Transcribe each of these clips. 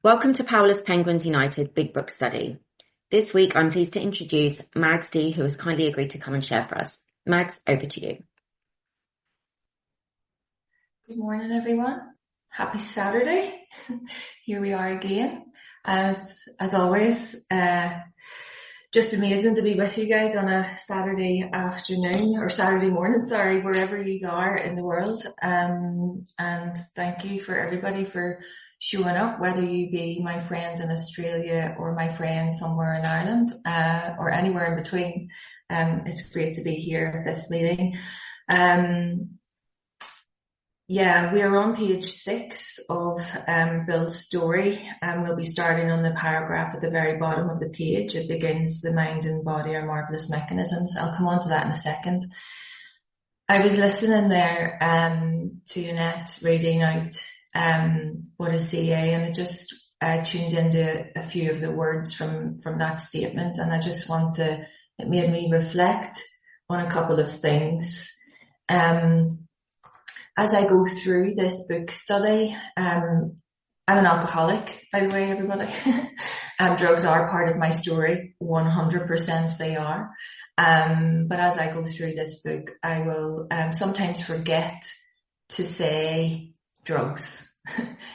Welcome to Powerless Penguins United Big Book Study. This week I'm pleased to introduce Mags D, who has kindly agreed to come and share for us. Mags, over to you. Good morning, everyone. Happy Saturday. Here we are again. As always, just amazing to be with you guys on a Saturday afternoon or Saturday morning, wherever you are in the world. And thank you for everybody for showing up, whether you be my friend in Australia or my friend somewhere in Ireland, or anywhere in between. It's great to be here at this meeting. Yeah, we are on page 6 of Bill's story, and we'll be starting on the paragraph at the very bottom of the page. It begins, "The mind and body are marvellous mechanisms." I'll come on to that in a second. I was listening there to Annette reading out what is CA, and I just tuned into a few of the words from that statement, and I just it made me reflect on a couple of things. As I go through this book study, I'm an alcoholic, by the way, everybody. Drugs are part of my story, 100% they are. But as I go through this book, I will sometimes forget to say drugs.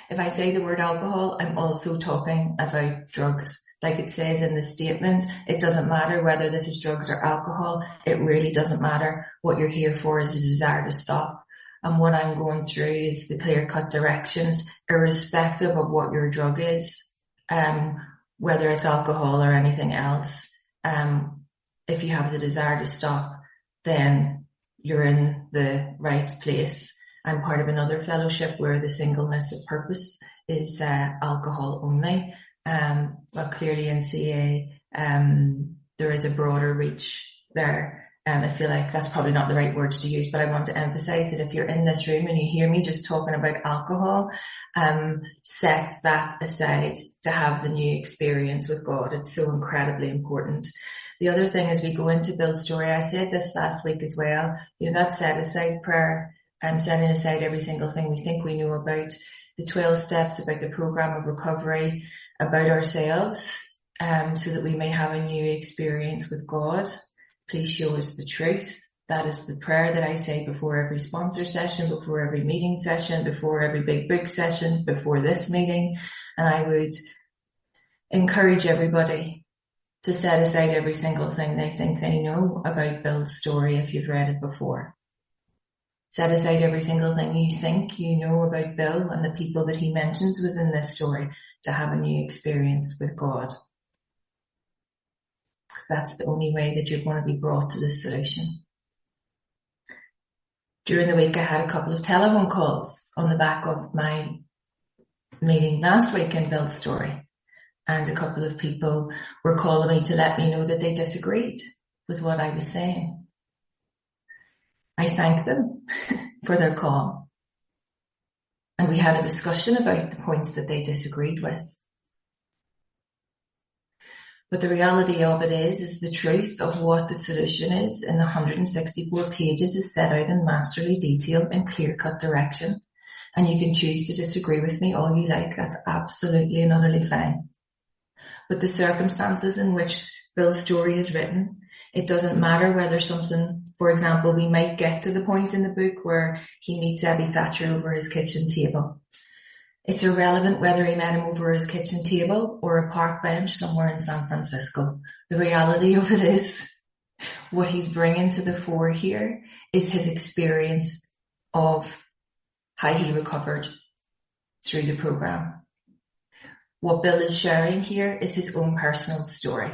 If I say the word alcohol, I'm also talking about drugs. Like it says in the statement, it doesn't matter whether this is drugs or alcohol. It really doesn't matter. What you're here for is a desire to stop. And what I'm going through is the clear-cut directions, irrespective of what your drug is, whether it's alcohol or anything else. If you have the desire to stop, then you're in the right place. I'm part of another fellowship where the singleness of purpose is alcohol only. But clearly in CA, there is a broader reach there. I feel like that's probably not the right words to use, but I want to emphasize that if you're in this room and you hear me just talking about alcohol, set that aside to have the new experience with God. It's so incredibly important. The other thing as we go into Bill's story, I said this last week as well, that set aside prayer and setting aside every single thing we think we know about the 12 steps, about the program of recovery, about ourselves, so that we may have a new experience with God. Please show us the truth. That is the prayer that I say before every sponsor session, before every meeting session, before every big book session, before this meeting. And I would encourage everybody to set aside every single thing they think they know about Bill's story if you've read it before. Set aside every single thing you think you know about Bill and the people that he mentions within this story to have a new experience with God. That's the only way that you're going to be brought to the solution. During the week, I had a couple of telephone calls on the back of my meeting last week in Bill's story. And a couple of people were calling me to let me know that they disagreed with what I was saying. I thanked them for their call. And we had a discussion about the points that they disagreed with. But the reality of it is the truth of what the solution is in the 164 pages is set out in masterly detail and clear-cut direction. And you can choose to disagree with me all you like. That's absolutely and utterly fine. But the circumstances in which Bill's story is written, it doesn't matter whether something, for example, we might get to the point in the book where he meets Abby Thatcher over his kitchen table. It's irrelevant whether he met him over his kitchen table or a park bench somewhere in San Francisco. The reality of it is what he's bringing to the fore here is his experience of how he recovered through the program. What Bill is sharing here is his own personal story.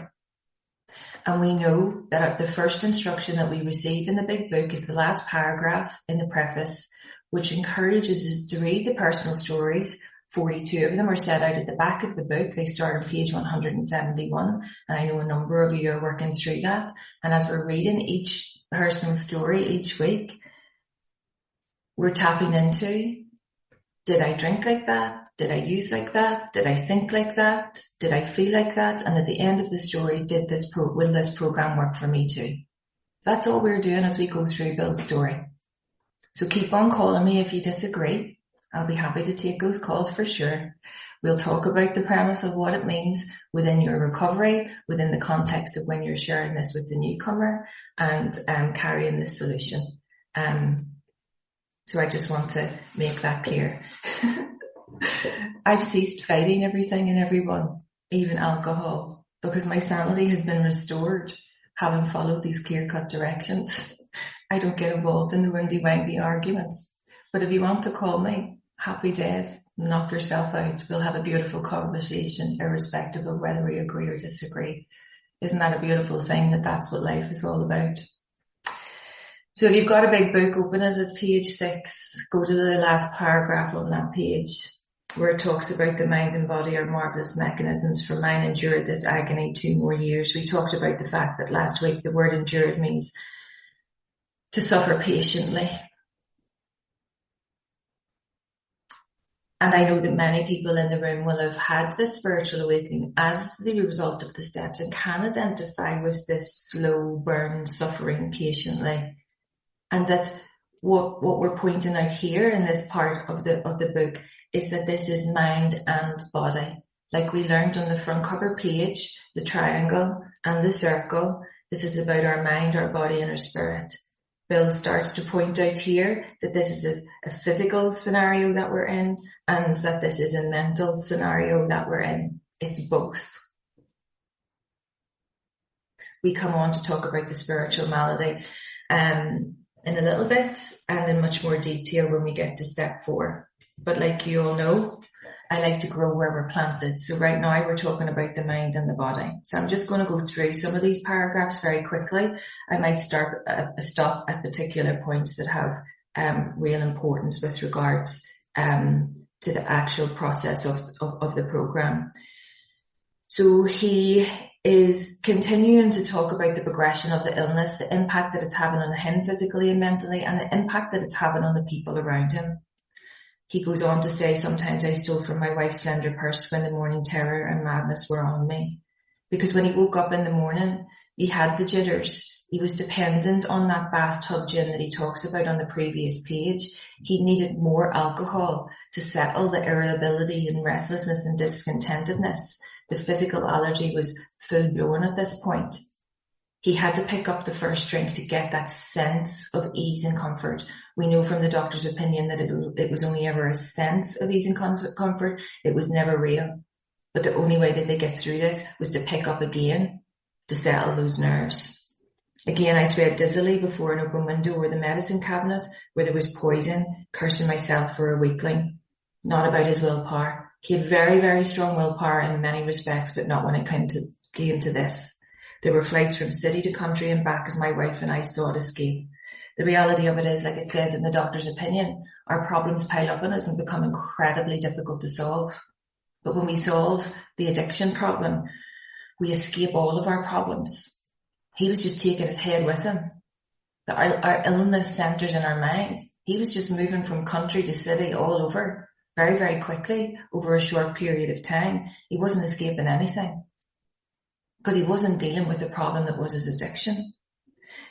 And we know that the first instruction that we receive in the big book is the last paragraph in the preface, which encourages us to read the personal stories. 42 of them are set out at the back of the book. They start on page 171, and I know a number of you are working through that. And as we're reading each personal story each week, we're tapping into, did I drink like that? Did I use like that? Did I think like that? Did I feel like that? And at the end of the story, will this program work for me too? That's all we're doing as we go through Bill's story. So keep on calling me if you disagree. I'll be happy to take those calls for sure. We'll talk about the premise of what it means within your recovery, within the context of when you're sharing this with the newcomer, and carrying this solution. So I just want to make that clear. I've ceased fighting everything and everyone, even alcohol, because my sanity has been restored, having followed these clear-cut directions. I don't get involved in the windy-windy arguments. But if you want to call me, happy days, knock yourself out. We'll have a beautiful conversation, irrespective of whether we agree or disagree. Isn't that a beautiful thing, that that's what life is all about? So if you've got a big book, open it at page 6. Go to the last paragraph on that page, where it talks about the mind and body are marvellous mechanisms, for mine endured this agony 2 more years. We talked about the fact that last week the word endured means to suffer patiently. And I know that many people in the room will have had this spiritual awakening as the result of the steps and can identify with this slow burn, suffering patiently. And that what we're pointing out here in this part of the book is that this is mind and body. Like we learned on the front cover page, the triangle and the circle, this is about our mind, our body and our spirit. Bill starts to point out here that this is a physical scenario that we're in, and that this is a mental scenario that we're in. It's both. We come on to talk about the spiritual malady in a little bit and in much more detail when we get to step 4. But like you all know, I like to grow where we're planted. So right now we're talking about the mind and the body. So I'm just going to go through some of these paragraphs very quickly. I might stop at particular points that have real importance with regards to the actual process of the program. So he is continuing to talk about the progression of the illness, the impact that it's having on him physically and mentally, and the impact that it's having on the people around him. He goes on to say, sometimes I stole from my wife's slender purse when the morning terror and madness were on me. Because when he woke up in the morning, he had the jitters. He was dependent on that bathtub gin that he talks about on the previous page. He needed more alcohol to settle the irritability and restlessness and discontentedness. The physical allergy was full blown at this point. He had to pick up the first drink to get that sense of ease and comfort. We know from the doctor's opinion that it was only ever a sense of ease and comfort. It was never real. But the only way that they get through this was to pick up again, to settle those nerves. Again, I swayed dizzily before an open window or the medicine cabinet where there was poison, cursing myself for a weakling. Not about his willpower. He had very, very strong willpower in many respects, but not when it came to this. There were flights from city to country and back as my wife and I sought escape. The reality of it is, like it says in the doctor's opinion, our problems pile up on us and become incredibly difficult to solve. But when we solve the addiction problem, we escape all of our problems. He was just taking his head with him. Our illness centers in our mind. He was just moving from country to city all over very, very quickly over a short period of time. He wasn't escaping anything because he wasn't dealing with the problem that was his addiction.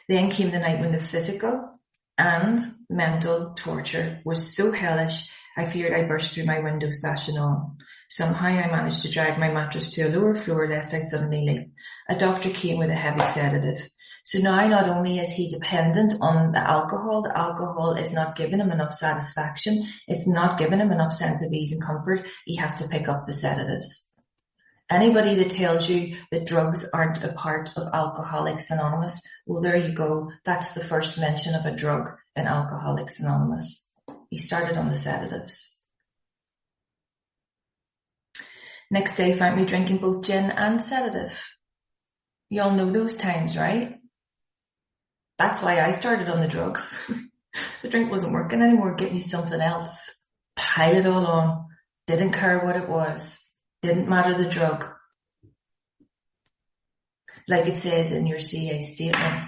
Then came the night when the physical and mental torture was so hellish, I feared I burst through my window sash and all. Somehow I managed to drag my mattress to a lower floor lest I suddenly leap. A doctor came with a heavy sedative. So now not only is he dependent on the alcohol is not giving him enough satisfaction, it's not giving him enough sense of ease and comfort, he has to pick up the sedatives. Anybody that tells you that drugs aren't a part of Alcoholics Anonymous, well, there you go. That's the first mention of a drug in Alcoholics Anonymous. He started on the sedatives. Next day found me drinking both gin and sedative. You all know those times, right? That's why I started on the drugs. The drink wasn't working anymore. Give me something else. Pile it all on. Didn't care what it was. Didn't matter the drug. Like it says in your CA statement,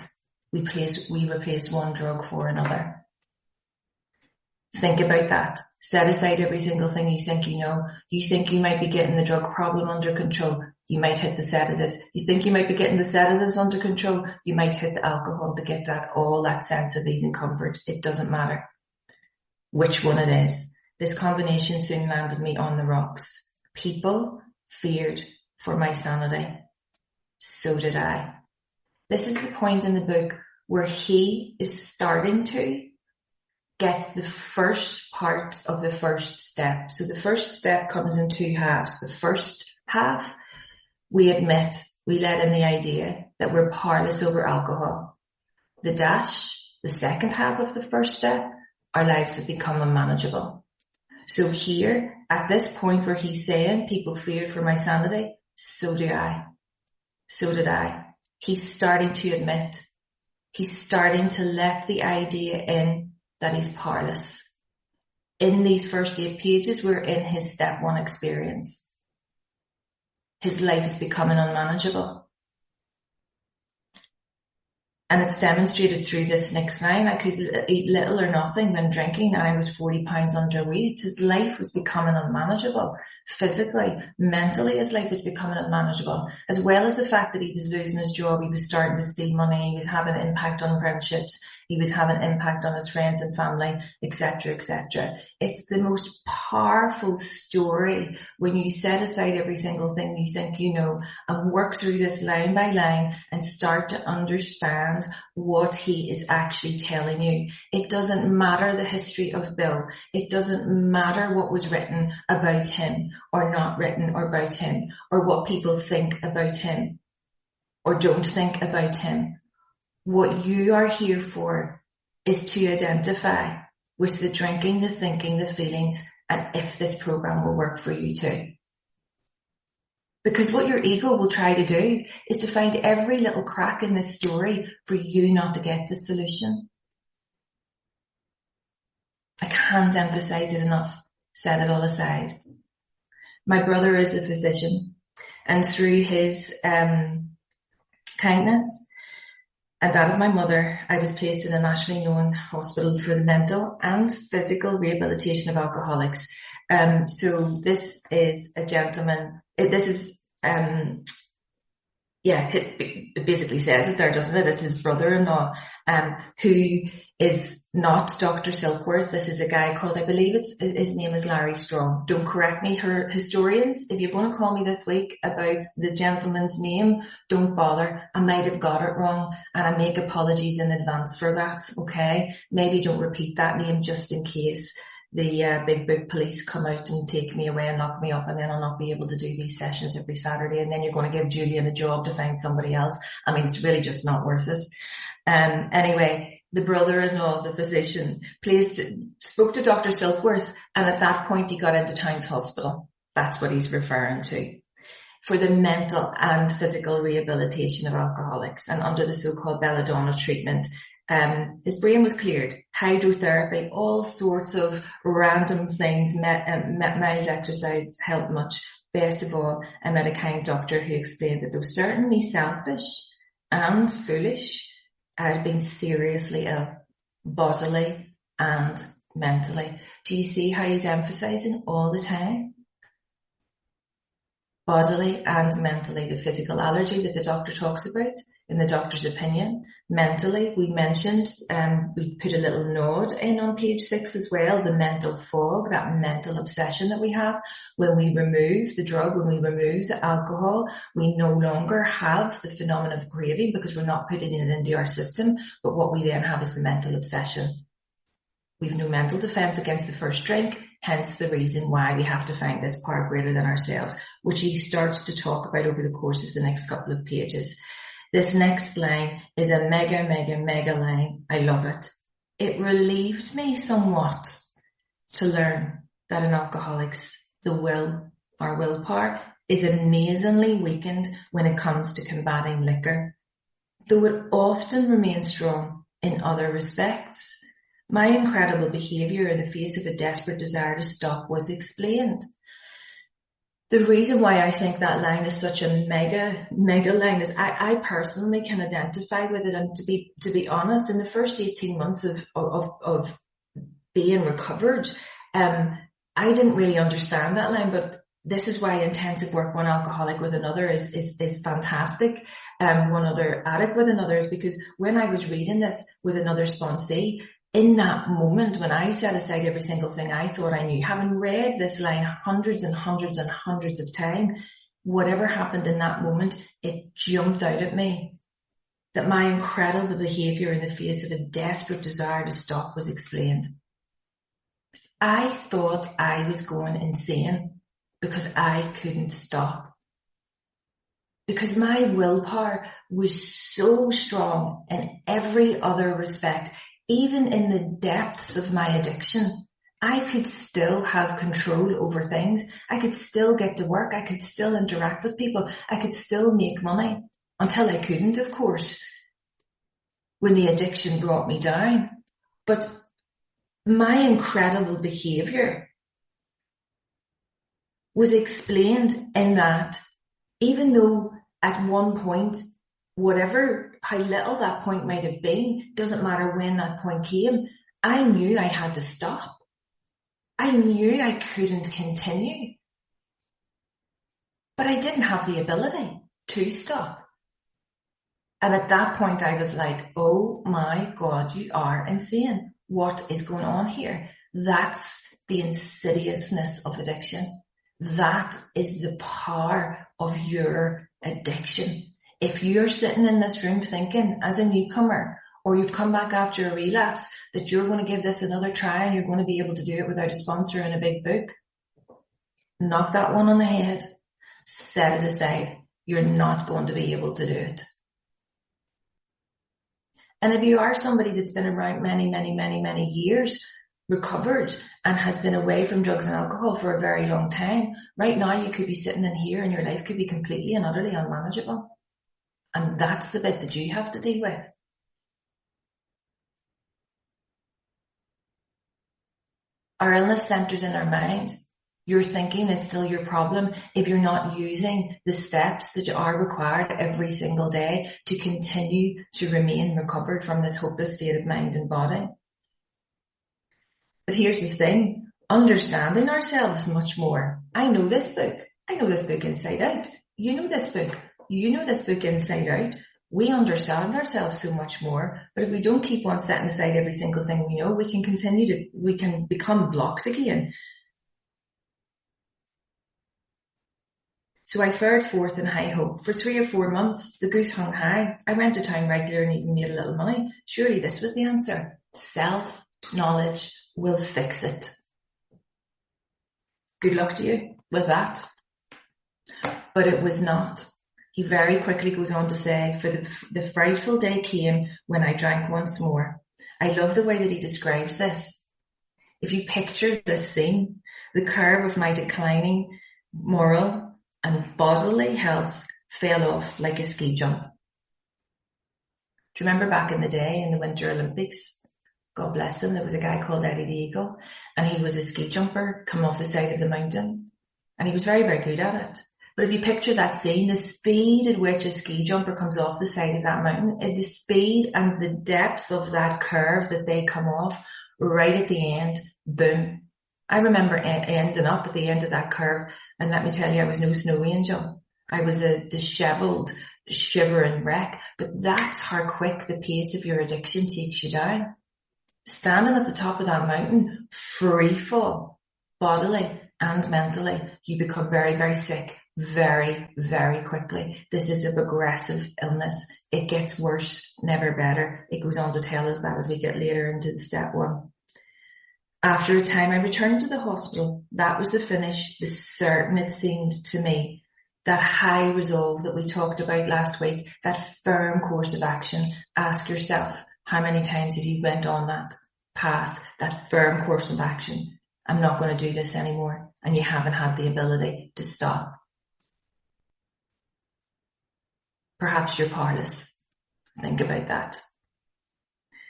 we replace one drug for another. Think about that. Set aside every single thing you think you know. You think you might be getting the drug problem under control. You might hit the sedatives. You think you might be getting the sedatives under control. You might hit the alcohol to get all that sense of ease and comfort. It doesn't matter which one it is. This combination soon landed me on the rocks. People feared for my sanity. So did I. This is the point in the book where he is starting to get the first part of the first step. So the first step comes in two halves. The first half, we admit, we let in the idea that we're powerless over alcohol. The dash, the second half of the first step, our lives have become unmanageable. So here, at this point where he's saying, people feared for my sanity, so do I. So did I. He's starting to admit, he's starting to let the idea in that he's powerless. In these first 8 pages, we're in his step 1 experience. His life is becoming unmanageable. And it's demonstrated through this next line. I could eat little or nothing when drinking, and I was 40 pounds underweight. His life was becoming unmanageable. Physically, mentally, his life was becoming unmanageable. As well as the fact that he was losing his job, he was starting to steal money, he was having an impact on friendships, he was having an impact on his friends and family, etc., etc. It's the most powerful story when you set aside every single thing you think you know and work through this line by line and start to understand what he is actually telling you. It doesn't matter the history of Bill. It doesn't matter what was written about him or not written about him, or what people think about him or don't think about him. What you are here for is to identify with the drinking, the thinking, the feelings, and if this program will work for you too. Because what your ego will try to do is to find every little crack in this story for you not to get the solution. I can't emphasize it enough. Set it all aside. My brother is a physician, and through his kindness and that of my mother, I was placed in a nationally known hospital for the mental and physical rehabilitation of alcoholics. So this is a gentleman, it basically says it there, doesn't it? It's his brother-in-law, who is not Dr. Silkworth. This is a guy called, I believe his name is Larry Strong. Don't correct me, historians. If you're going to call me this week about the gentleman's name, don't bother. I might have got it wrong, and I make apologies in advance for that, okay? Maybe don't repeat that name just in case the big book police come out and take me away and lock me up, and then I'll not be able to do these sessions every Saturday, and then you're going to give Julian a job to find somebody else. I mean, it's really just not worth it. Anyway, the brother-in-law, the physician, spoke to Dr. Silkworth, and at that point he got into Towns Hospital. That's what he's referring to. For the mental and physical rehabilitation of alcoholics, and under the so-called belladonna treatment. His brain was cleared, hydrotherapy, all sorts of random things, mild exercise helped much. Best of all, I met a kind doctor who explained that though certainly selfish and foolish, I had been seriously ill, bodily and mentally. Do you see how he's emphasizing all the time? Bodily and mentally, the physical allergy that the doctor talks about, in the doctor's opinion. Mentally, we mentioned, we put a little nod in on page 6 as well, the mental fog, that mental obsession that we have. When we remove the drug, when we remove the alcohol, we no longer have the phenomenon of craving because we're not putting it into our system, but what we then have is the mental obsession. We've no mental defense against the first drink, hence the reason why we have to find this power greater than ourselves, which he starts to talk about over the course of the next couple of pages. This next line is a mega, mega, mega line. I love it. It relieved me somewhat to learn that in alcoholics, the will, our willpower, is amazingly weakened when it comes to combating liquor, though it often remains strong in other respects. My incredible behaviour in the face of a desperate desire to stop was explained. The reason why I think that line is such a mega line is I personally can identify with it, and to be honest, in the first 18 months of being recovered, I didn't really understand that line, but this is why intensive work, one alcoholic with another, is fantastic. One other addict with another is because when I was reading this with another sponsee, in that moment, when I set aside every single thing I thought I knew, having read this line hundreds and hundreds and hundreds of times, whatever happened in that moment, it jumped out at me that my incredible behaviour in the face of a desperate desire to stop was explained. I thought I was going insane because I couldn't stop. Because my willpower was so strong in every other respect, even in the depths of my addiction, I could still have control over things. I could still get to work. I could still interact with people. I could still make money, until I couldn't, of course, when the addiction brought me down. But my incredible behaviour was explained in that, even though at one point, how little that point might have been, doesn't matter when that point came, I knew I had to stop. I knew I couldn't continue. But I didn't have the ability to stop. And at that point I was like, oh my God, you are insane. What is going on here? That's the insidiousness of addiction. That is the power of your addiction. If you're sitting in this room thinking, as a newcomer, or you've come back after a relapse, that you're going to give this another try and you're going to be able to do it without a sponsor and a big book, knock that one on the head. Set it aside. You're not going to be able to do it. And if you are somebody that's been around many years, recovered, and has been away from drugs and alcohol for a very long time, right now you could be sitting in here and your life could be completely and utterly unmanageable. And that's the bit that you have to deal with. Our illness centers in our mind. Your thinking is still your problem if you're not using the steps that are required every single day to continue to remain recovered from this hopeless state of mind and body. But here's the thing, understanding ourselves much more. I know this book. I know this book inside out. You know this book. You know this book inside out. We understand ourselves so much more, but if we don't keep on setting aside every single thing we know, we can become blocked again. So I fared forth in high hope. For 3 or 4 months, the goose hung high. I went to town regularly and even made a little money. Surely this was the answer. Self-knowledge will fix it. Good luck to you with that. But it was not. He very quickly goes on to say, for the frightful day came when I drank once more. I love the way that he describes this. If you picture this scene, the curve of my declining moral and bodily health fell off like a ski jump. Do you remember back in the day in the Winter Olympics? God bless him, there was a guy called Eddie the Eagle, and he was a ski jumper come off the side of the mountain, and he was very, very good at it. But if you picture that scene, the speed at which a ski jumper comes off the side of that mountain, the speed and the depth of that curve that they come off, right at the end, boom. I remember ending up at the end of that curve, and let me tell you, I was no snow angel. I was a dishevelled, shivering wreck. But that's how quick the pace of your addiction takes you down. Standing at the top of that mountain, free fall, bodily and mentally, you become very, very sick very, very quickly. This is a progressive illness. It gets worse, never better. It goes on to tell us that as we get later into the step 1. After a time, I returned to the hospital. That was the finish, the certain, it seemed to me, that high resolve that we talked about last week, that firm course of action. Ask yourself, how many times have you went on that path, that firm course of action? I'm not going to do this anymore. And you haven't had the ability to stop. Perhaps you're powerless. Think about that.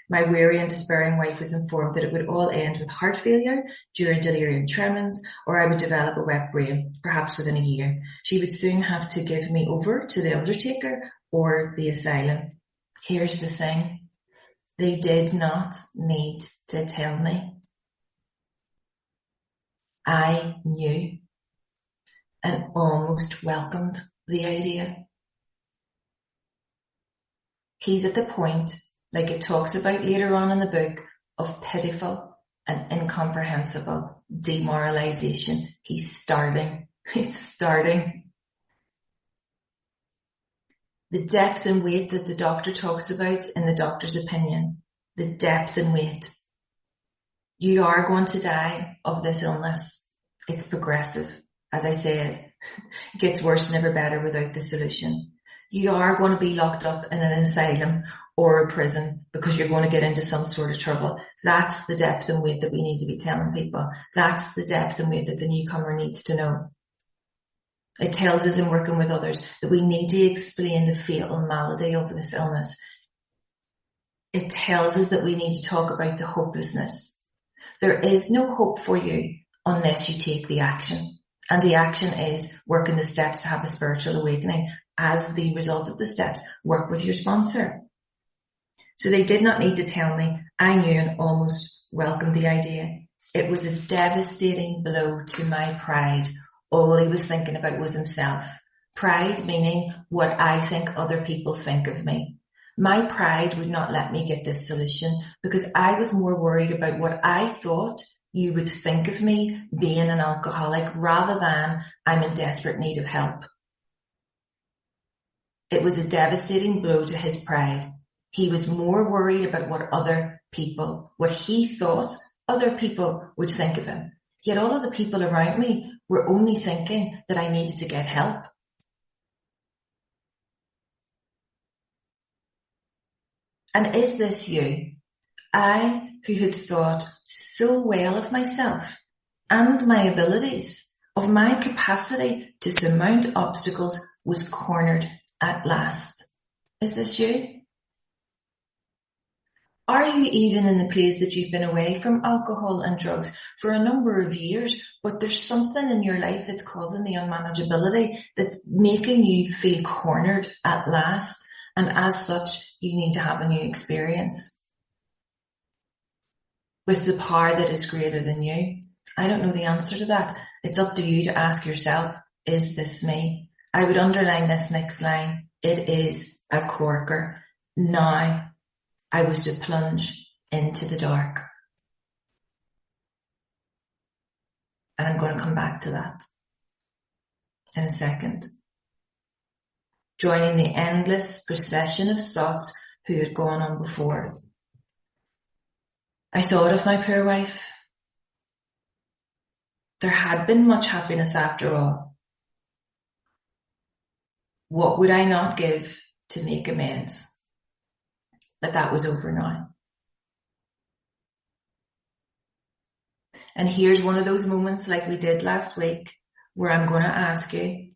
My weary and despairing wife was informed that it would all end with heart failure during delirium tremens, or I would develop a wet brain, perhaps within a year. She would soon have to give me over to the undertaker or the asylum. Here's the thing. They did not need to tell me. I knew and almost welcomed the idea. He's at the point, like it talks about later on in the book, of pitiful and incomprehensible demoralization. He's starting. It's starting. The depth and weight that the doctor talks about in the doctor's opinion, the depth and weight. You are going to die of this illness. It's progressive. As I said, it gets worse, never better without the solution. You are going to be locked up in an asylum or a prison because you're going to get into some sort of trouble. That's the depth and weight that we need to be telling people. That's the depth and weight that the newcomer needs to know. It tells us in working with others that we need to explain the fatal malady of this illness. It tells us that we need to talk about the hopelessness. There is no hope for you unless you take the action. And the action is working the steps to have a spiritual awakening. As the result of the steps, work with your sponsor. So they did not need to tell me. I knew and almost welcomed the idea. It was a devastating blow to my pride. All he was thinking about was himself. Pride meaning what I think other people think of me. My pride would not let me get this solution because I was more worried about what I thought you would think of me being an alcoholic rather than I'm in desperate need of help. It was a devastating blow to his pride. He was more worried about what he thought other people would think of him. Yet all of the people around me were only thinking that I needed to get help. And is this you? I, who had thought so well of myself and my abilities, of my capacity to surmount obstacles, was cornered at last. Is this you? Are you even in the place that you've been away from alcohol and drugs for a number of years, but there's something in your life that's causing the unmanageability, that's making you feel cornered at last, and as such, you need to have a new experience with the power that is greater than you? I don't know the answer to that. It's up to you to ask yourself, is this me? I would underline this next line. It is a corker. Now I was to plunge into the dark. And I'm going to come back to that in a second. Joining the endless procession of thoughts who had gone on before. I thought of my poor wife. There had been much happiness after all. What would I not give to make amends? But that was over now. And here's one of those moments like we did last week where I'm going to ask you.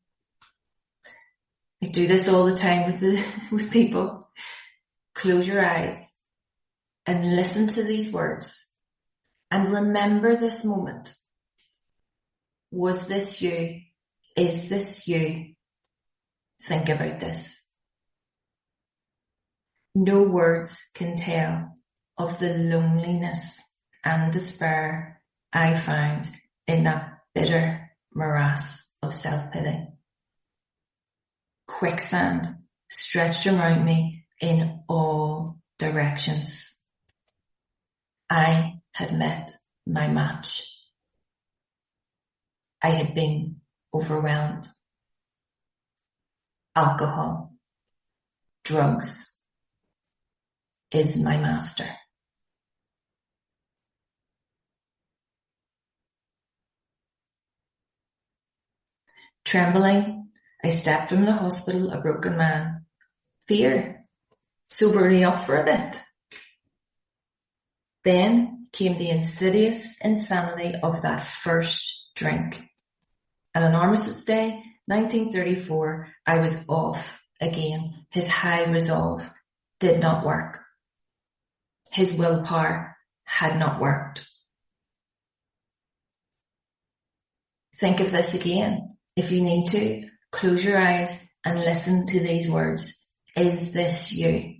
I do this all the time with people. Close your eyes and listen to these words and remember this moment. Was this you? Is this you? Think about this. No words can tell of the loneliness and despair I found in that bitter morass of self-pity. Quicksand stretched around me in all directions. I had met my match. I had been overwhelmed. Alcohol, drugs, is my master. Trembling, I stepped from the hospital a broken man. Fear sobered me up for a bit. Then came the insidious insanity of that first drink. On an armistice day, 1934, I was off again. His high resolve did not work. His willpower had not worked. Think of this again. If you need to, close your eyes and listen to these words. Is this you?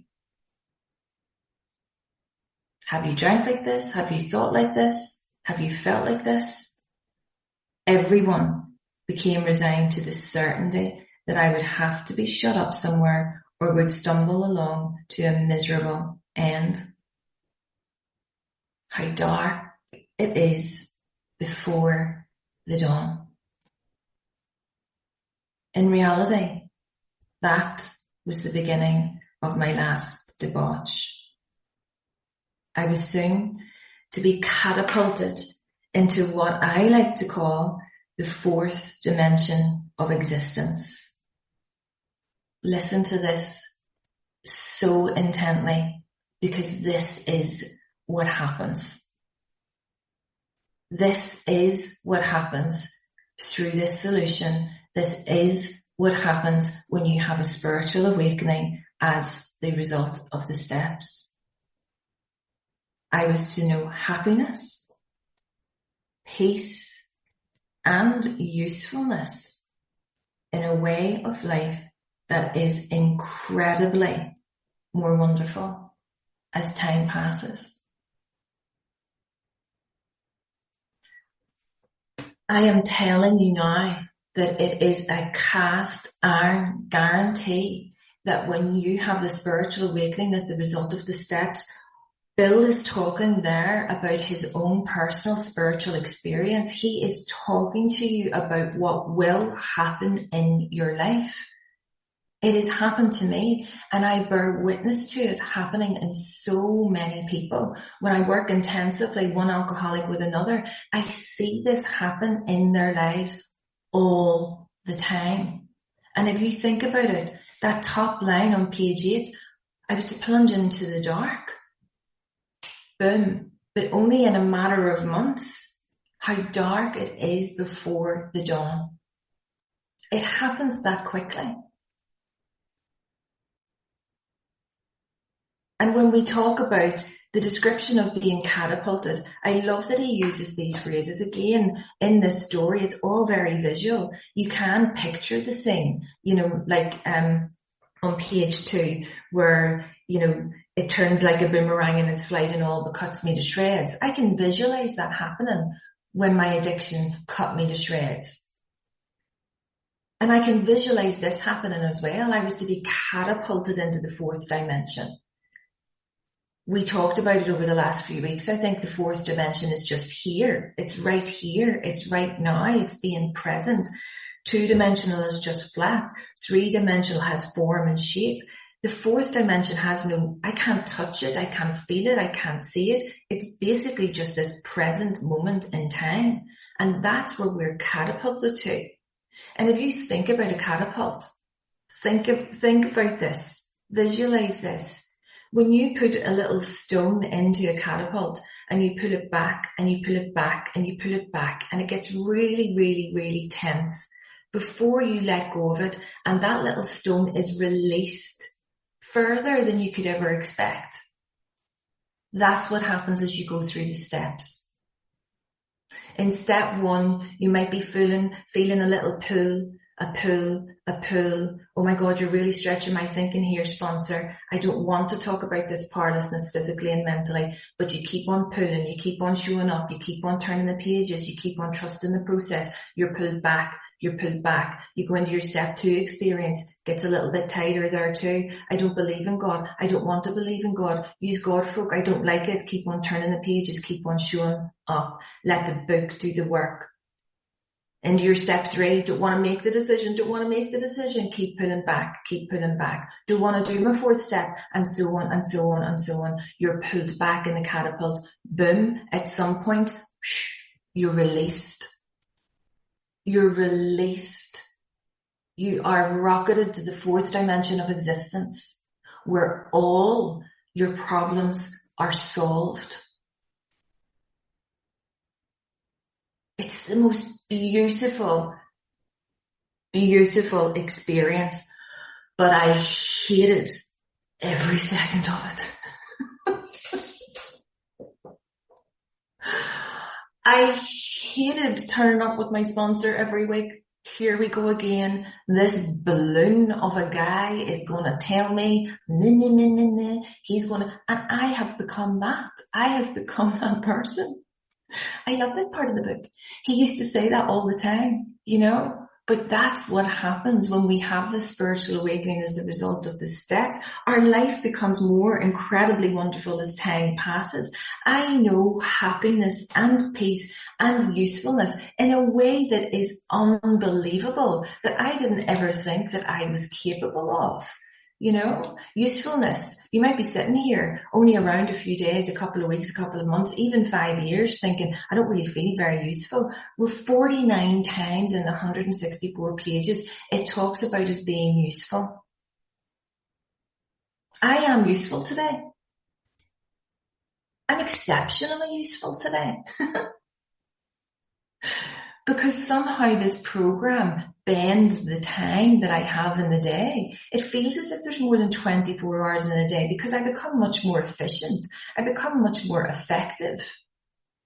Have you drank like this? Have you thought like this? Have you felt like this? Everyone became resigned to the certainty that I would have to be shut up somewhere or would stumble along to a miserable end. how dark it is before the dawn. In reality, that was the beginning of my last debauch. I was soon to be catapulted into what I like to call the fourth dimension of existence. Listen to this so intently, because this is what happens. This is what happens through this solution. This is what happens when you have a spiritual awakening as the result of the steps. I was to know happiness, peace, and usefulness in a way of life that is incredibly more wonderful as time passes. I am telling you now that it is a cast iron guarantee that when you have the spiritual awakening as the result of the steps, Bill is talking there about his own personal spiritual experience. He is talking to you about what will happen in your life. It has happened to me, and I bear witness to it happening in so many people. When I work intensively, one alcoholic with another, I see this happen in their lives all the time. And if you think about it, that top line on page 8, I was to plunge into the dark. Boom. But only in a matter of months. How dark it is before the dawn. It happens that quickly. And when we talk about the description of being catapulted, I love that he uses these phrases again in this story. It's all very visual. You can picture the scene, like on page 2 where, it turns like a boomerang in its flight and all but cuts me to shreds. I can visualize that happening when my addiction cut me to shreds. And I can visualize this happening as well. I was to be catapulted into the fourth dimension. We talked about it over the last few weeks. I think the fourth dimension is just here. It's right here. It's right now. It's being present. 2-dimensional is just flat. 3-dimensional has form and shape. The fourth dimension has I can't touch it. I can't feel it. I can't see it. It's basically just this present moment in time. And that's where we're catapulted to. And if you think about a catapult, think about this. Visualize this. When you put a little stone into a catapult and you pull it back and you pull it back and you pull it back and it gets really, really, really tense before you let go of it, and that little stone is released further than you could ever expect. That's what happens as you go through the steps. In step 1, you might be feeling a little pull, a pull. Oh my God, you're really stretching my thinking here, sponsor. I don't want to talk about this powerlessness physically and mentally, but you keep on pulling, you keep on showing up, you keep on turning the pages, you keep on trusting the process. You're pulled back. You go into your step 2 experience, gets a little bit tighter there too. I don't believe in God. I don't want to believe in God. Use God folk. I don't like it. Keep on turning the pages, keep on showing up. Let the book do the work. Into your step 3, don't want to make the decision, keep pulling back. Don't want to do my 4th step, and so on and so on and so on. You're pulled back in the catapult. Boom, at some point, you're released. You are rocketed to the 4th dimension of existence, where all your problems are solved. It's the most beautiful, beautiful experience, but I hated every second of it. I hated turning up with my sponsor every week. Here we go again. This balloon of a guy is going to tell me, he's going to, and I have become that. I have become that person. I love this part of the book. He used to say that all the time, But that's what happens when we have this spiritual awakening as the result of the steps. Our life becomes more incredibly wonderful as time passes. I know happiness and peace and usefulness in a way that is unbelievable, that I didn't ever think that I was capable of. You know, usefulness. You might be sitting here only around a few days, a couple of weeks, a couple of months, even 5 years thinking, I don't really feel very useful. Well, 49 times in the 164 pages, it talks about us being useful. I am useful today. I'm exceptionally useful today. Because somehow this program bends the time that I have in the day. It feels as if there's more than 24 hours in a day because I become much more efficient. I become much more effective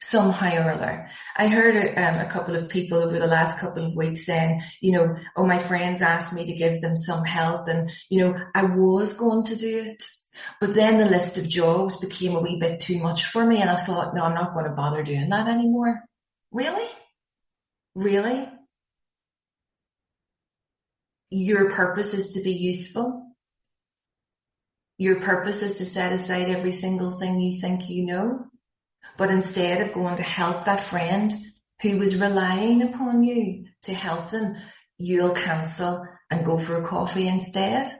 somehow or other. I heard a couple of people over the last couple of weeks saying, you know, oh, my friends asked me to give them some help and, you know, I was going to do it. But then the list of jobs became a wee bit too much for me and I thought, no, I'm not going to bother doing that anymore. Really? Really? Your purpose is to be useful. Your purpose is to set aside every single thing you think you know. But instead of going to help that friend who was relying upon you to help them, you'll cancel and go for a coffee instead.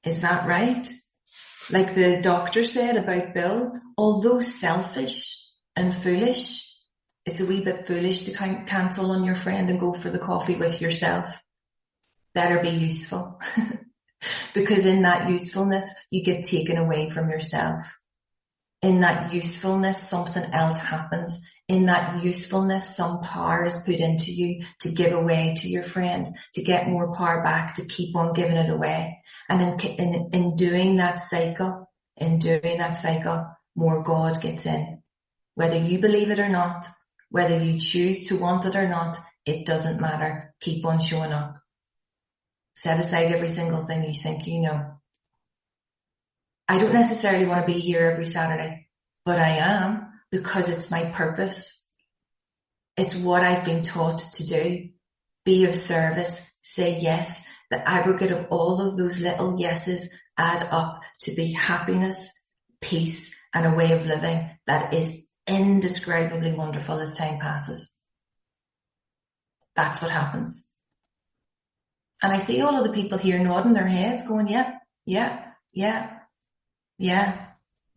Is that right? Like the doctor said about Bill, although selfish and foolish, it's a wee bit foolish to cancel on your friend and go for the coffee with yourself. Better be useful. Because in that usefulness, you get taken away from yourself. In that usefulness, something else happens. In that usefulness, some power is put into you to give away to your friend, to get more power back, to keep on giving it away. And in doing that cycle, more God gets in. Whether you believe it or not, whether you choose to want it or not, it doesn't matter. Keep on showing up. Set aside every single thing you think you know. I don't necessarily want to be here every Saturday, but I am because it's my purpose. It's what I've been taught to do. Be of service, say yes. The aggregate of all of those little yeses add up to be happiness, peace, and a way of living that is indescribably wonderful as time passes. That's what happens. And I see all of the people here nodding their heads going, yeah,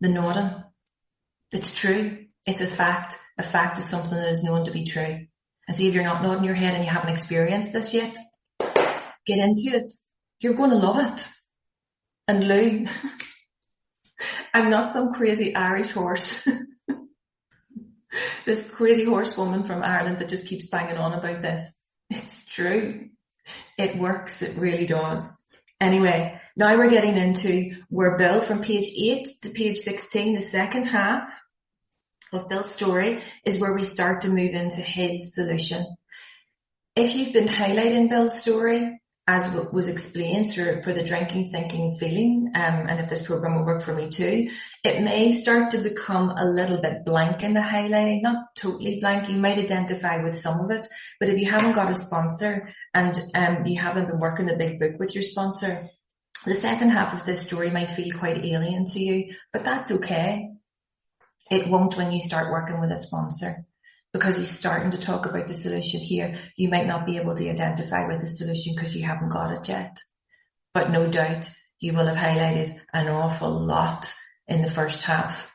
the nodding. It's true. It's a fact. A fact is something that is known to be true. And see, if you're not nodding your head and you haven't experienced this yet, get into it. You're going to love it. And Lou, I'm not some crazy Irish horse. This crazy horsewoman from Ireland that just keeps banging on about this. It's true. It works. It really does. Anyway, now we're getting into where Bill, from page 8 to page 16, the second half of Bill's story is where we start to move into his solution. If you've been highlighting Bill's story, as was explained for the drinking, thinking, feeling, and if this program will work for me too, it may start to become a little bit blank in the highlighting, not totally blank. You might identify with some of it, but if you haven't got a sponsor and you haven't been working the big book with your sponsor, the second half of this story might feel quite alien to you, but that's okay. It won't when you start working with a sponsor. Because he's starting to talk about the solution here, you might not be able to identify with the solution because you haven't got it yet. But no doubt you will have highlighted an awful lot in the first half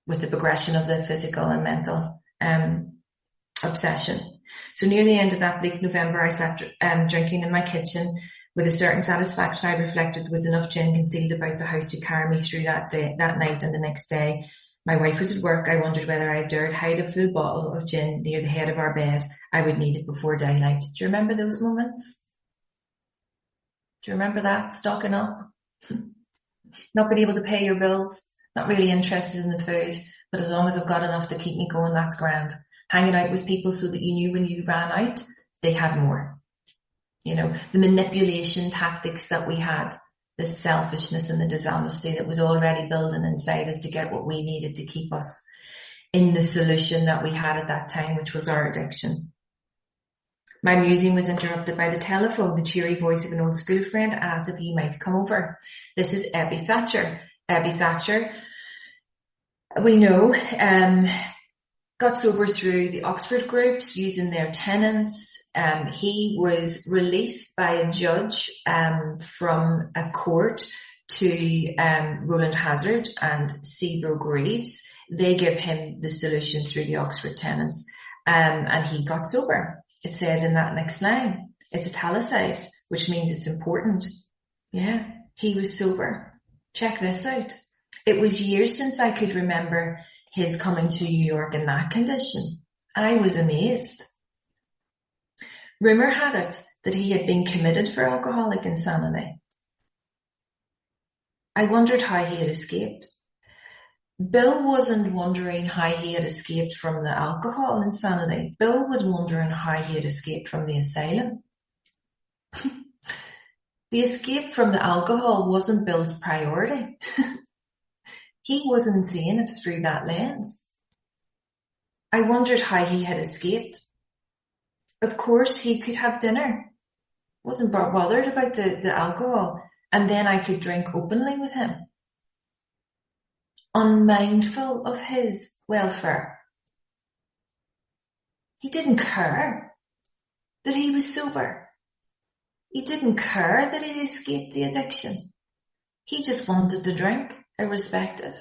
with the progression of the physical and mental obsession. So near the end of that bleak November, I sat drinking in my kitchen with a certain satisfaction. I reflected there was enough gin concealed about the house to carry me through that night and the next day. My wife was at work. I wondered whether I dared hide a full bottle of gin near the head of our bed. I would need it before daylight. Do you remember those moments? Do you remember that? Stocking up? Not being able to pay your bills? Not really interested in the food? But as long as I've got enough to keep me going, that's grand. Hanging out with people so that you knew when you ran out, they had more. You know, the manipulation tactics that we had. The selfishness and the dishonesty that was already building inside us to get what we needed to keep us in the solution that we had at that time, which was our addiction. My musing was interrupted by the telephone. The cheery voice of an old school friend asked if he might come over. This is Ebbie Thatcher. Ebbie Thatcher, we know, got sober through the Oxford groups using their tenets. He was released by a judge from a court to Roland Hazard and Cebro Greaves. They give him the solution through the Oxford tenets, and he got sober. It says in that next line, it's italicized, which means it's important. Yeah, he was sober. Check this out. It was years since I could remember his coming to New York in that condition. I was amazed. Rumour had it that he had been committed for alcoholic insanity. I wondered how he had escaped. Bill wasn't wondering how he had escaped from the alcohol insanity. Bill was wondering how he had escaped from the asylum. The escape from the alcohol wasn't Bill's priority. He wasn't seeing it through that lens. I wondered how he had escaped. Of course, he could have dinner. Wasn't bothered about the alcohol. And then I could drink openly with him. Unmindful of his welfare. He didn't care that he was sober. He didn't care that he escaped the addiction. He just wanted to drink, irrespective.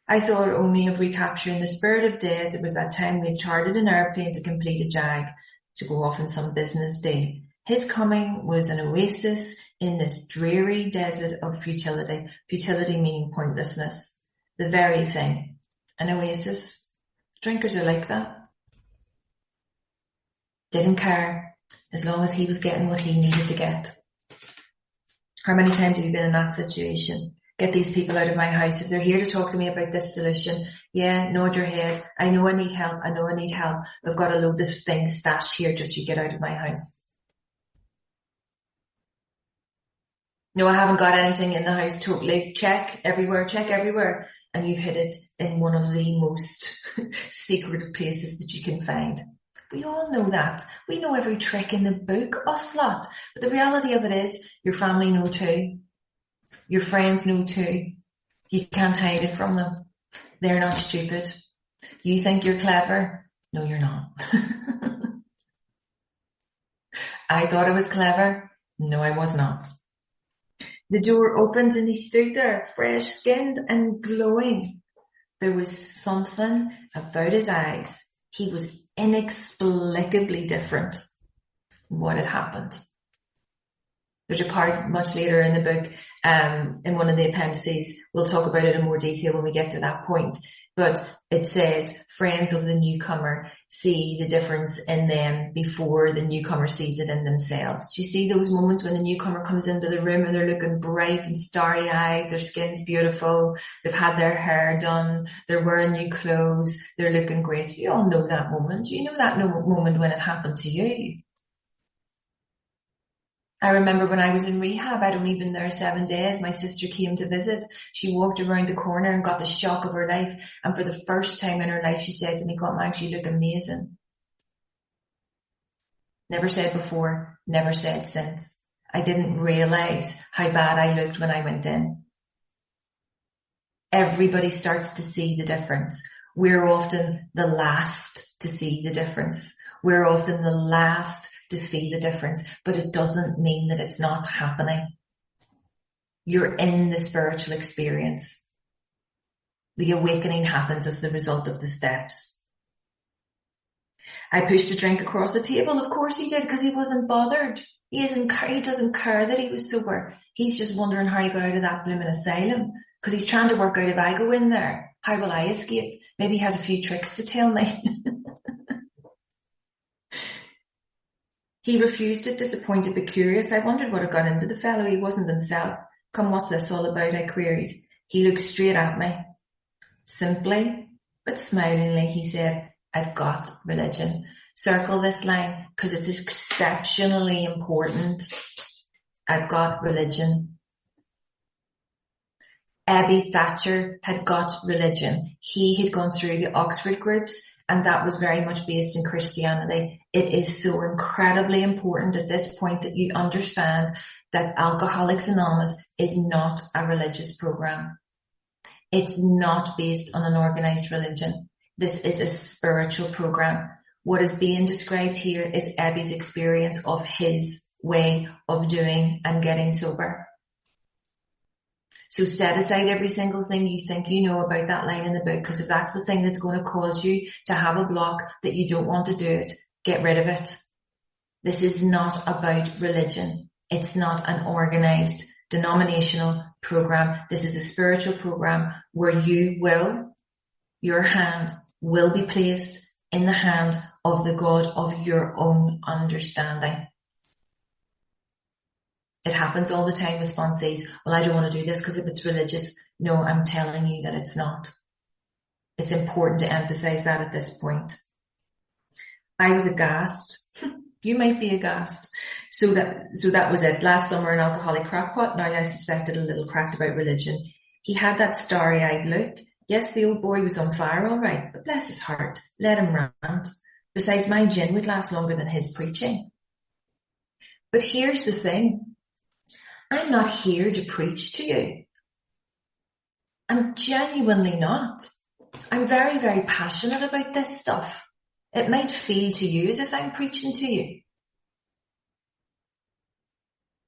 I thought only of recapturing the spirit of days. It was that time we chartered an airplane to complete a jag, to go off on some business deal. His coming was an oasis in this dreary desert of futility. Futility meaning pointlessness. The very thing. An oasis. Drinkers are like that. Didn't care, as long as he was getting what he needed to get. How many times have you been in that situation? Get these people out of my house. If they're here to talk to me about this solution, yeah, nod your head. I know I need help. I know I need help. I've got a load of things stashed here just you get out of my house. No, I haven't got anything in the house totally. Check everywhere. And you've hid it in one of the most secret places that you can find. We all know that. We know every trick in the book, us lot. But the reality of it is, your family know too. Your friends know too. You can't hide it from them. They're not stupid. You think you're clever? No, you're not. I thought I was clever. No, I was not. The door opened and he stood there, fresh-skinned and glowing. There was something about his eyes. He was inexplicably different. What had happened? There's a part much later in the book, in one of the appendices. We'll talk about it in more detail when we get to that point. But it says, friends of the newcomer see the difference in them before the newcomer sees it in themselves. Do you see those moments when the newcomer comes into the room and they're looking bright and starry-eyed, their skin's beautiful, they've had their hair done, they're wearing new clothes, they're looking great. You all know that moment. You know that moment when it happened to you. I remember when I was in rehab, I'd only been there 7 days. My sister came to visit. She walked around the corner and got the shock of her life. And for the first time in her life, she said to me, God, Max, you look amazing. Never said before, never said since. I didn't realize how bad I looked when I went in. Everybody starts to see the difference. We're often the last to see the difference. We're often the last to feel the difference, but it doesn't mean that it's not happening. You're in the spiritual experience. The awakening happens as the result of the steps. I pushed a drink across the table. Of course he did, because he wasn't bothered. He doesn't care that he was sober. He's just wondering how he got out of that blooming asylum, because he's trying to work out, if I go in there, how will I escape? Maybe he has a few tricks to tell me. He refused it, disappointed but curious. I wondered what had got into the fellow. He wasn't himself. Come, what's this all about? I queried. He looked straight at me. Simply, but smilingly, he said, I've got religion. Circle this line, because it's exceptionally important. I've got religion. Abby Thatcher had got religion. He had gone through the Oxford groups, and that was very much based in Christianity. It is so incredibly important at this point that you understand that Alcoholics Anonymous is not a religious program. It's not based on an organized religion. This is a spiritual program. What is being described here is Abby's experience of his way of doing and getting sober. So set aside every single thing you think you know about that line in the book, because if that's the thing that's going to cause you to have a block that you don't want to do it, get rid of it. This is not about religion. It's not an organized denominational program. This is a spiritual program where your hand will be placed in the hand of the God of your own understanding. It happens all the time with sponsees. Well, I don't want to do this because if it's religious. No, I'm telling you that it's not. It's important to emphasize that at this point. I was aghast. You might be aghast. So that was it. Last summer, an alcoholic crackpot. Now I suspected a little cracked about religion. He had that starry-eyed look. Yes, the old boy was on fire, all right, but bless his heart, let him rant. Besides, my gin would last longer than his preaching. But here's the thing. I'm not here to preach to you. I'm genuinely not. I'm very, very passionate about this stuff. It might feel to you as if I'm preaching to you.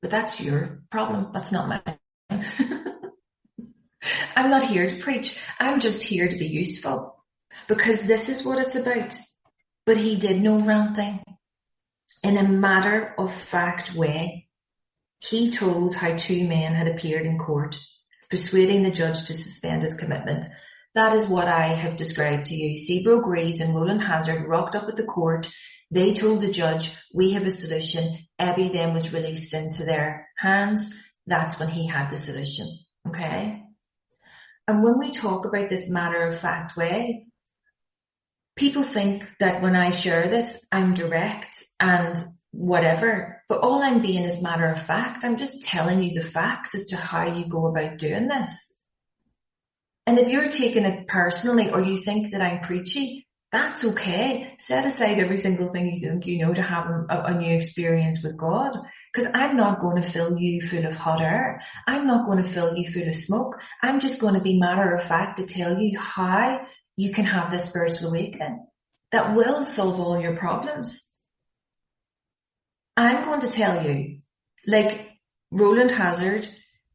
But that's your problem. That's not mine. I'm not here to preach. I'm just here to be useful. Because this is what it's about. But he did no ranting. In a matter-of-fact way, he told how two men had appeared in court, persuading the judge to suspend his commitment. That is what I have described to you. Seabrook Reeves and Roland Hazard rocked up at the court. They told the judge, we have a solution. Abby then was released into their hands. That's when he had the solution. Okay? And when we talk about this matter-of-fact way, people think that when I share this, I'm direct and whatever, but all I'm being is matter of fact. I'm just telling you the facts as to how you go about doing this. And if you're taking it personally or you think that I'm preachy, that's okay. Set aside every single thing you think you know to have a new experience with God. Because I'm not going to fill you full of hot air. I'm not going to fill you full of smoke. I'm just going to be matter of fact to tell you how you can have this spiritual awakening that will solve all your problems. I'm going to tell you, like Roland Hazard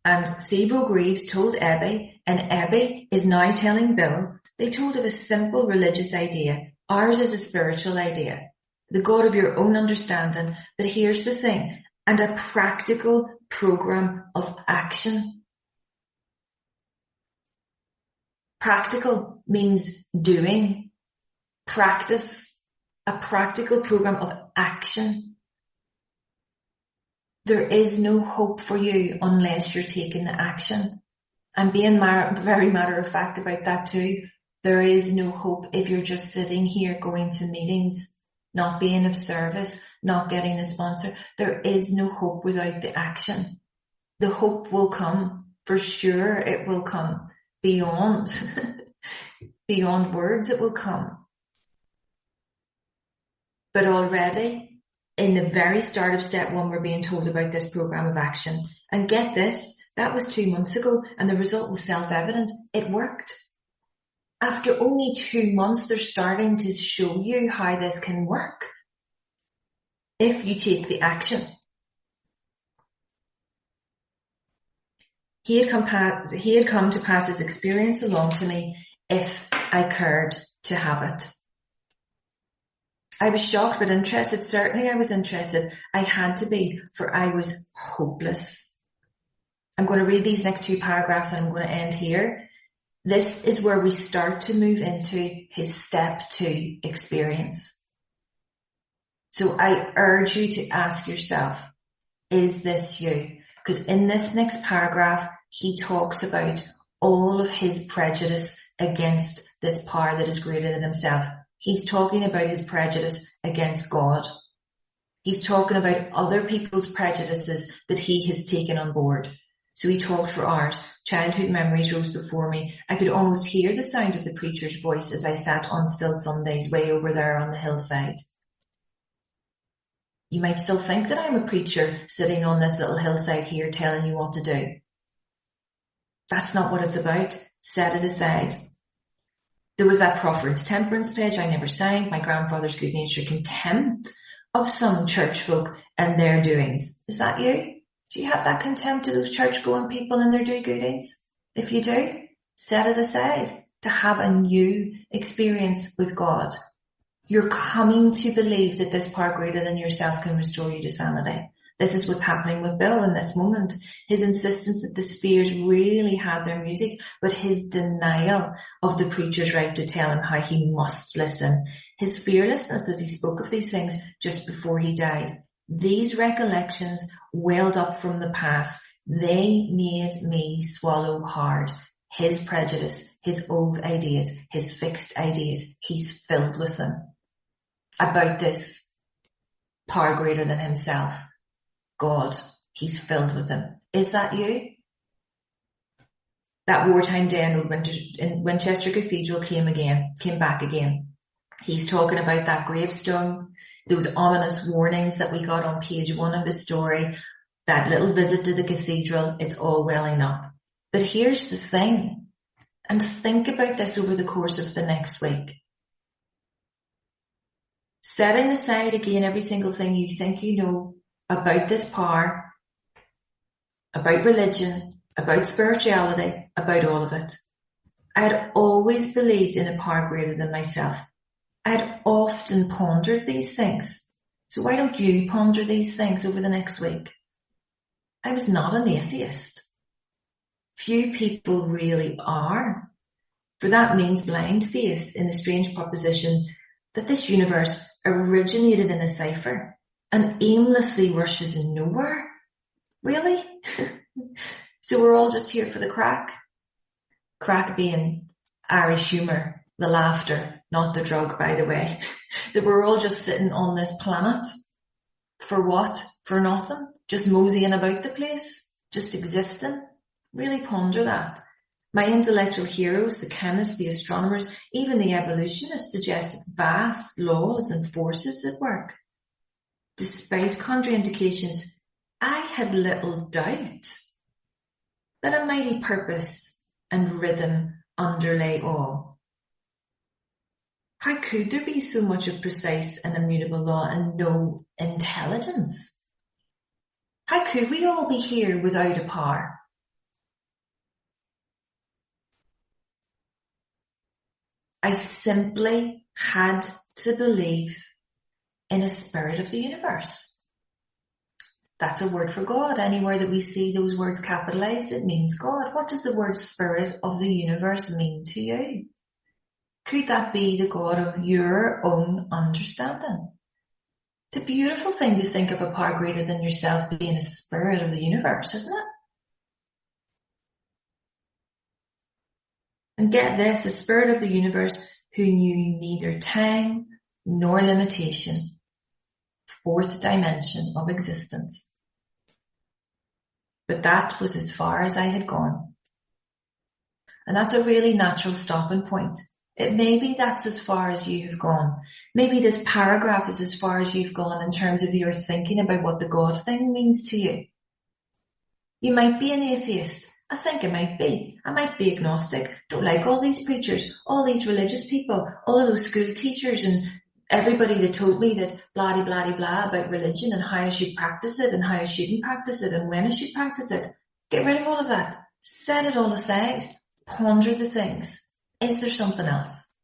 and Seabrook Reeves told Abby, and Abby is now telling Bill, they told of a simple religious idea. Ours is a spiritual idea, the God of your own understanding. But here's the thing, and a practical program of action. Practical means doing, practice, a practical program of action. There is no hope for you unless you're taking the action. And being very matter of fact about that too, there is no hope if you're just sitting here going to meetings, not being of service, not getting a sponsor. There is no hope without the action. The hope will come, for sure it will come, beyond words it will come. But already, in the very start of step 1, we're being told about this program of action. And get this, that was 2 months ago and the result was self-evident. It worked. After only 2 months, they're starting to show you how this can work if you take the action. He had come to pass his experience along to me if I cared to have it. I was shocked but interested. Certainly I was interested. I had to be, for I was hopeless. I'm going to read these next 2 paragraphs and I'm going to end here. This is where we start to move into his step 2 experience. So I urge you to ask yourself, is this you? Because in this next paragraph, he talks about all of his prejudice against this power that is greater than himself. He's talking about his prejudice against God. He's talking about other people's prejudices that he has taken on board. So he talked for hours. Childhood memories rose before me. I could almost hear the sound of the preacher's voice as I sat on still Sundays way over there on the hillside. You might still think that I'm a preacher sitting on this little hillside here telling you what to do. That's not what it's about. Set it aside. There was that Crawford's temperance pledge I never signed, my grandfather's good-natured contempt of some church folk and their doings. Is that you? Do you have that contempt of those church-going people and their do-goodings? If you do, set it aside to have a new experience with God. You're coming to believe that this power greater than yourself can restore you to sanity. This is what's happening with Bill in this moment. His insistence that the spheres really had their music, but his denial of the preacher's right to tell him how he must listen. His fearlessness as he spoke of these things just before he died. These recollections welled up from the past. They made me swallow hard. His prejudice, his old ideas, his fixed ideas. He's filled with them. About this power greater than himself, God, he's filled with them. Is that you? That wartime day in Winchester Cathedral came back again. He's talking about that gravestone, those ominous warnings that we got on page 1 of the story, that little visit to the cathedral. It's all welling up. But here's the thing, and think about this over the course of the next week. Setting aside again every single thing you think you know about this power, about religion, about spirituality, about all of it. I had always believed in a power greater than myself. I had often pondered these things. So why don't you ponder these things over the next week? I was not an atheist. Few people really are. For that means blind faith in the strange proposition that this universe originated in a cipher and aimlessly rushes nowhere. Really? So we're all just here for the crack? Crack being Irish humour, the laughter, not the drug, by the way. That we're all just sitting on this planet. For what? For nothing? Just moseying about the place? Just existing? Really ponder that. My intellectual heroes, the chemists, the astronomers, even the evolutionists suggested vast laws and forces at work. Despite contraindications, I had little doubt that a mighty purpose and rhythm underlay all. How could there be so much of precise and immutable law and no intelligence? How could we all be here without a power? I simply had to believe in a spirit of the universe. That's a word for God. Anywhere that we see those words capitalized, it means God. What does the word spirit of the universe mean to you? Could that be the God of your own understanding? It's a beautiful thing to think of a power greater than yourself being a spirit of the universe, isn't it? And get this, a spirit of the universe who knew neither time nor limitation, fourth dimension of existence. But that was as far as I had gone. And that's a really natural stopping point. It may be that's as far as you have gone. Maybe this paragraph is as far as you've gone in terms of your thinking about what the God thing means to you. You might be an atheist. I think I might be. I might be agnostic. Don't like all these preachers, all these religious people, all of those school teachers and everybody that told me that blah, blah, blah about religion and how I should practice it and how I shouldn't practice it and when I should practice it. Get rid of all of that. Set it all aside. Ponder the things. Is there something else?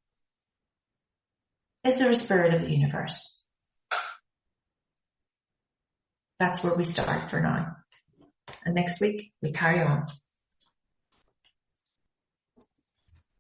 Is there a spirit of the universe? That's where we start for now. And next week we carry on.